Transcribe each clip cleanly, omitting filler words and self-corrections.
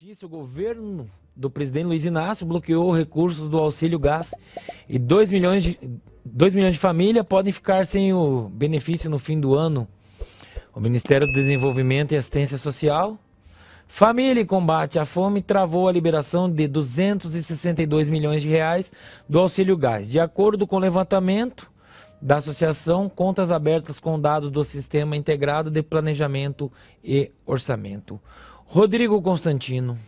Disse o governo do presidente Luiz Inácio bloqueou recursos do auxílio gás e 2 milhões de famílias podem ficar sem o benefício no fim do ano. O Ministério do Desenvolvimento e Assistência Social, Família e Combate à Fome travou a liberação de 262 milhões de reais do auxílio gás. De acordo com o levantamento da associação, contas abertas com dados do Sistema Integrado de Planejamento e Orçamento. Rodrigo Constantino.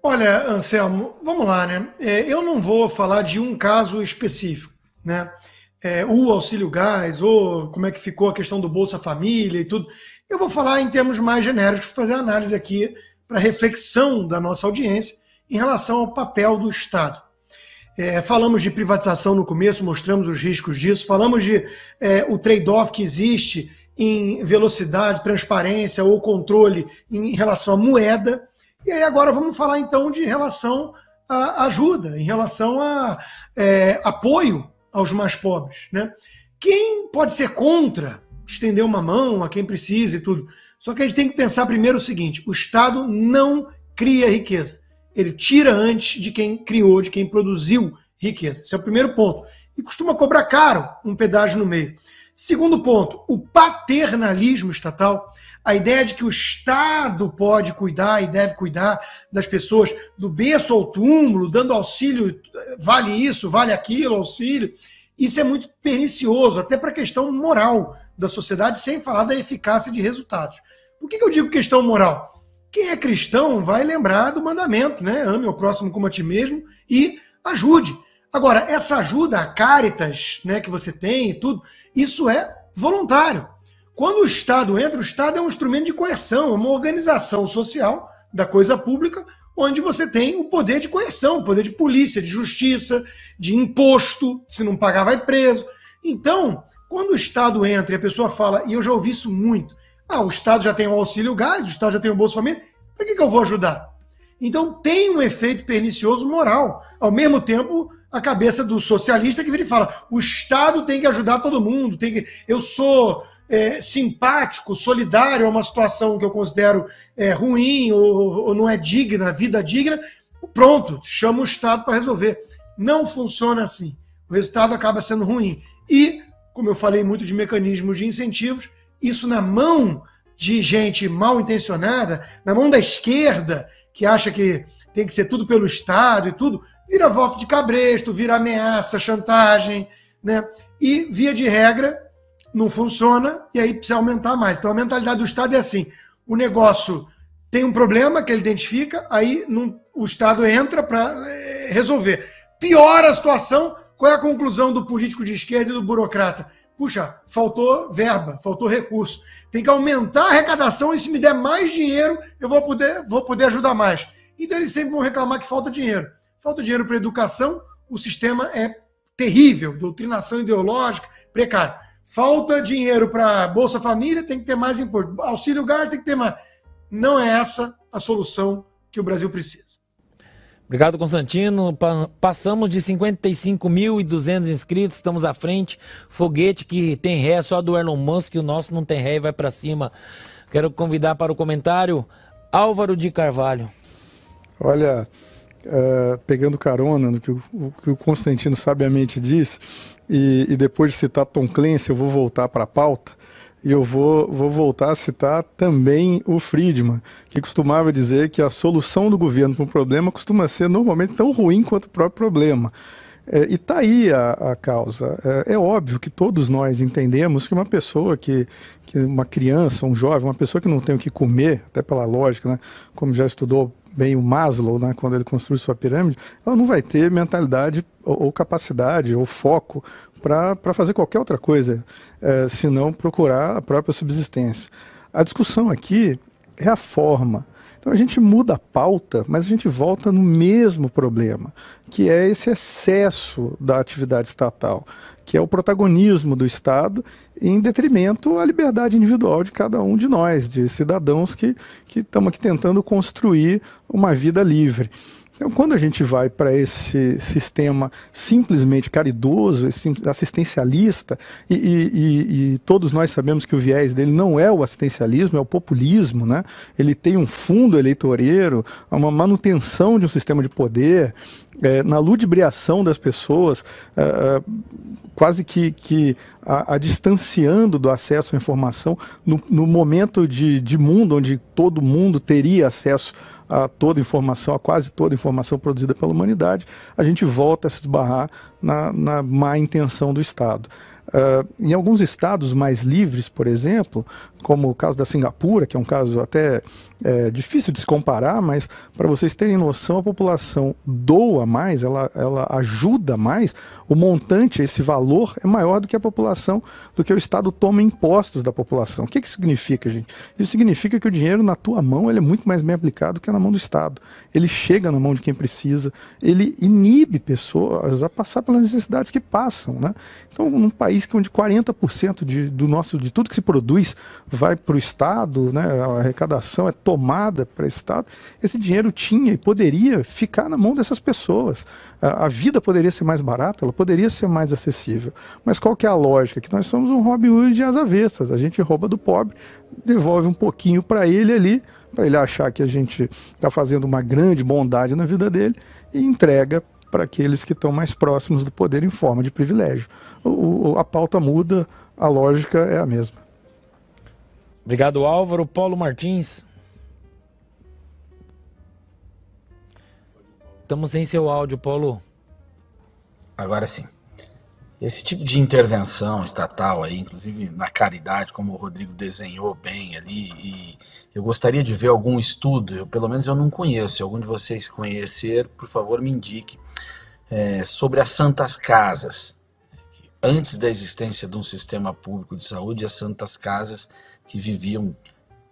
Olha, Anselmo, vamos lá, né? Eu não vou falar de um caso específico, né? O auxílio gás, ou como é que ficou a questão do Bolsa Família e tudo. Eu vou falar em termos mais genéricos, fazer análise aqui para reflexão da nossa audiência em relação ao papel do Estado. Falamos de privatização no começo, mostramos os riscos disso, falamos de o trade-off que existe em velocidade, transparência ou controle em relação à moeda. E aí agora vamos falar então de relação à ajuda, em relação a apoio aos mais pobres, né? Quem pode ser contra estender uma mão a quem precisa e tudo? Só que a gente tem que pensar primeiro o seguinte: o Estado não cria riqueza. Ele tira antes de quem criou, de quem produziu riqueza. Esse é o primeiro ponto. E costuma cobrar caro um pedágio no meio. Segundo ponto, o paternalismo estatal, a ideia de que o Estado pode cuidar e deve cuidar das pessoas do berço ao túmulo, dando auxílio, vale isso, vale aquilo, auxílio. Isso é muito pernicioso, até para a questão moral da sociedade, sem falar da eficácia de resultados. Por que eu digo questão moral? Quem é cristão vai lembrar do mandamento, né? Ame ao próximo como a ti mesmo e ajude. Agora, essa ajuda, a Caritas, né, que você tem e tudo, isso é voluntário. Quando o Estado entra, o Estado é um instrumento de coerção, é uma organização social da coisa pública, onde você tem o poder de coerção, o poder de polícia, de justiça, de imposto, se não pagar vai preso. Então, quando o Estado entra e a pessoa fala, e eu já ouvi isso muito, o Estado já tem o auxílio gás, o Estado já tem o Bolsa Família, por que eu vou ajudar? Então tem um efeito pernicioso moral. Ao mesmo tempo, a cabeça do socialista que vira e fala, o Estado tem que ajudar todo mundo, eu sou simpático, solidário a uma situação que eu considero ruim ou não é digna, vida digna, pronto, chama o Estado para resolver. Não funciona assim. O resultado acaba sendo ruim. E, como eu falei muito de mecanismos de incentivos, isso na mão de gente mal intencionada, na mão da esquerda, que acha que tem que ser tudo pelo Estado e tudo, vira voto de cabresto, vira ameaça, chantagem, né? E, via de regra, não funciona e aí precisa aumentar mais. Então, a mentalidade do Estado é assim, o negócio tem um problema que ele identifica, aí o Estado entra para resolver. Piora a situação, qual é a conclusão do político de esquerda e do burocrata? Puxa, faltou verba, faltou recurso. Tem que aumentar a arrecadação e se me der mais dinheiro, eu vou poder ajudar mais. Então eles sempre vão reclamar que falta dinheiro. Falta dinheiro para educação, o sistema é terrível, doutrinação ideológica, precário. Falta dinheiro para Bolsa Família, tem que ter mais imposto. Auxílio gás tem que ter mais. Não é essa a solução que o Brasil precisa. Obrigado, Constantino. Passamos de 55.200 inscritos, estamos à frente. Foguete que tem ré só do Elon Musk, o nosso não tem ré e vai para cima. Quero convidar para o comentário Álvaro de Carvalho. Olha, pegando carona no que o Constantino sabiamente disse, e depois de citar Tom Clancy, eu vou voltar para a pauta. E eu vou voltar a citar também o Friedman, que costumava dizer que a solução do governo para um problema costuma ser normalmente tão ruim quanto o próprio problema. E está aí a causa. É óbvio que todos nós entendemos que uma pessoa, que uma criança, um jovem, uma pessoa que não tem o que comer, até pela lógica, né, como já estudou bem o Maslow, né, quando ele construiu sua pirâmide, ela não vai ter mentalidade ou capacidade ou foco para fazer qualquer outra coisa, senão procurar a própria subsistência. A discussão aqui é a forma. Então a gente muda a pauta, mas a gente volta no mesmo problema, que é esse excesso da atividade estatal, que é o protagonismo do Estado em detrimento à liberdade individual de cada um de nós, de cidadãos que estamos aqui tentando construir uma vida livre. Então, quando a gente vai para esse sistema simplesmente caridoso, assistencialista, e todos nós sabemos que o viés dele não é o assistencialismo, é o populismo, né? Ele tem um fundo eleitoreiro, uma manutenção de um sistema de poder, na ludibriação das pessoas, quase que a distanciando do acesso à informação no momento de mundo onde todo mundo teria acesso a toda informação, a quase toda informação produzida pela humanidade, a gente volta a se esbarrar na má intenção do Estado. Em alguns estados mais livres, por exemplo, como o caso da Singapura, que é um caso até difícil de se comparar, mas para vocês terem noção, a população doa mais, ela ajuda mais, o montante, esse valor é maior do que a população, do que o Estado toma impostos da população. O que isso significa, gente? Isso significa que o dinheiro na tua mão ele é muito mais bem aplicado que na mão do Estado. Ele chega na mão de quem precisa, ele inibe pessoas a passar pelas necessidades que passam, né? Então, num país onde 40% de tudo que se produz vai para o Estado, né, a arrecadação é tomada para o Estado, esse dinheiro tinha e poderia ficar na mão dessas pessoas. A vida poderia ser mais barata, ela poderia ser mais acessível. Mas qual que é a lógica? Que nós somos um Robin Hood às avessas. A gente rouba do pobre, devolve um pouquinho para ele ali, para ele achar que a gente está fazendo uma grande bondade na vida dele e entrega para aqueles que estão mais próximos do poder em forma de privilégio. A pauta muda, a lógica é a mesma. Obrigado, Álvaro. Paulo Martins. Estamos sem seu áudio, Paulo. Agora sim. Esse tipo de intervenção estatal aí, inclusive na caridade, como o Rodrigo desenhou bem ali, e eu gostaria de ver algum estudo, pelo menos eu não conheço, se algum de vocês conhecer, por favor me indique, sobre as santas casas. Antes da existência de um sistema público de saúde, as santas casas que viviam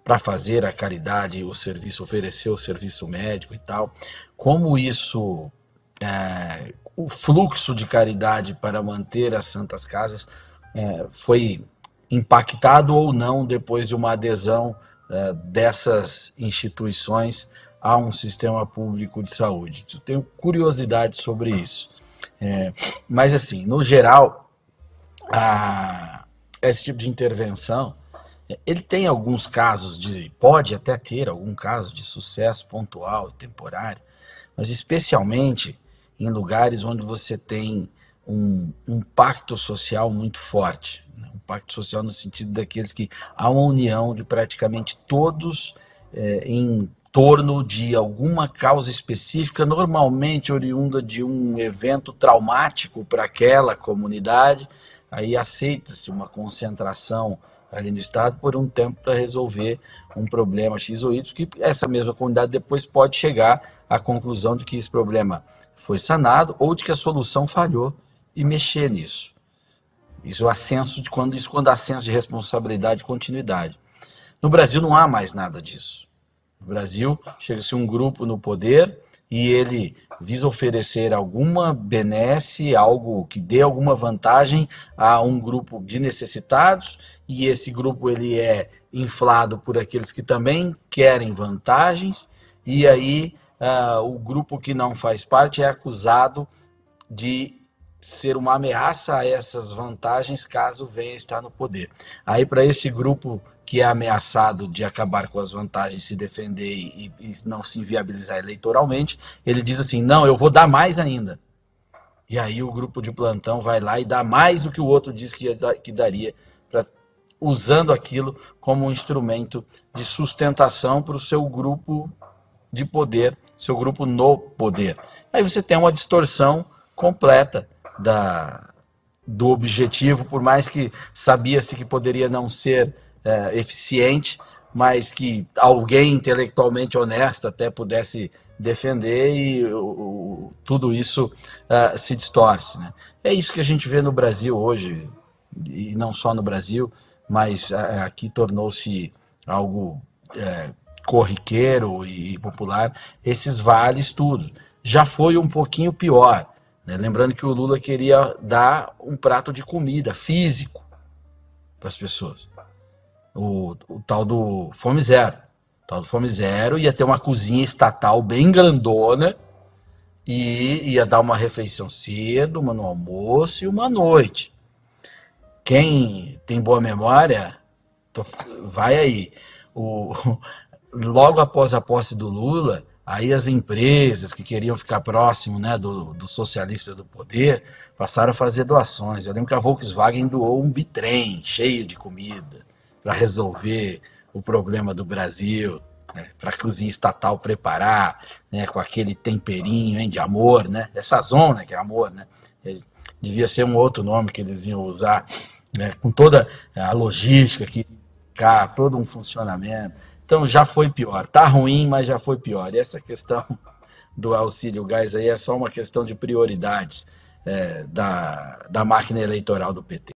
para fazer a caridade, o serviço, oferecer o serviço médico e tal, como isso, o fluxo de caridade para manter as santas casas foi impactado ou não depois de uma adesão dessas instituições a um sistema público de saúde. Eu tenho curiosidade sobre isso. Mas assim, no geral, esse tipo de intervenção, ele tem alguns casos pode até ter algum caso de sucesso pontual e temporário, mas especialmente em lugares onde você tem um pacto social muito forte, né? Um pacto social no sentido daqueles que há uma união de praticamente todos em torno de alguma causa específica, normalmente oriunda de um evento traumático para aquela comunidade. Aí aceita-se uma concentração ali no Estado por um tempo para resolver um problema X ou Y, que essa mesma comunidade depois pode chegar à conclusão de que esse problema foi sanado ou de que a solução falhou e mexer nisso. Isso quando há senso de responsabilidade e continuidade. No Brasil não há mais nada disso. No Brasil chega-se um grupo no poder e ele visa oferecer alguma benesse, algo que dê alguma vantagem a um grupo de necessitados, e esse grupo ele é inflado por aqueles que também querem vantagens, e aí o grupo que não faz parte é acusado de ser uma ameaça a essas vantagens caso venha estar no poder. Aí para esse grupo que é ameaçado de acabar com as vantagens, se defender e não se inviabilizar eleitoralmente, ele diz assim, não, eu vou dar mais ainda. E aí o grupo de plantão vai lá e dá mais do que o outro diz que daria, usando aquilo como um instrumento de sustentação para o seu grupo de poder, seu grupo no poder. Aí você tem uma distorção completa do objetivo, por mais que sabia-se que poderia não ser eficiente, mas que alguém intelectualmente honesto até pudesse defender, e tudo isso se distorce, né? É isso que a gente vê no Brasil hoje, e não só no Brasil, mas aqui tornou-se algo corriqueiro e popular, esses vales tudo. Já foi um pouquinho pior, né? Lembrando que o Lula queria dar um prato de comida físico para as pessoas. O tal do Fome Zero. O tal do Fome Zero ia ter uma cozinha estatal bem grandona, e ia dar uma refeição cedo, uma no almoço e uma à noite. Quem tem boa memória, vai aí. O, logo após a posse do Lula, aí as empresas que queriam ficar próximo, né, dos socialistas do poder passaram a fazer doações. Eu lembro que a Volkswagen doou um bitrem cheio de comida para resolver o problema do Brasil, né, para a cozinha estatal preparar, né, com aquele temperinho, hein, de amor, né, é sazon, né, que é amor, né, devia ser um outro nome que eles iam usar, né, com toda a logística que todo um funcionamento. Então já foi pior. Tá ruim, mas já foi pior. E essa questão do auxílio gás aí é só uma questão de prioridades da máquina eleitoral do PT.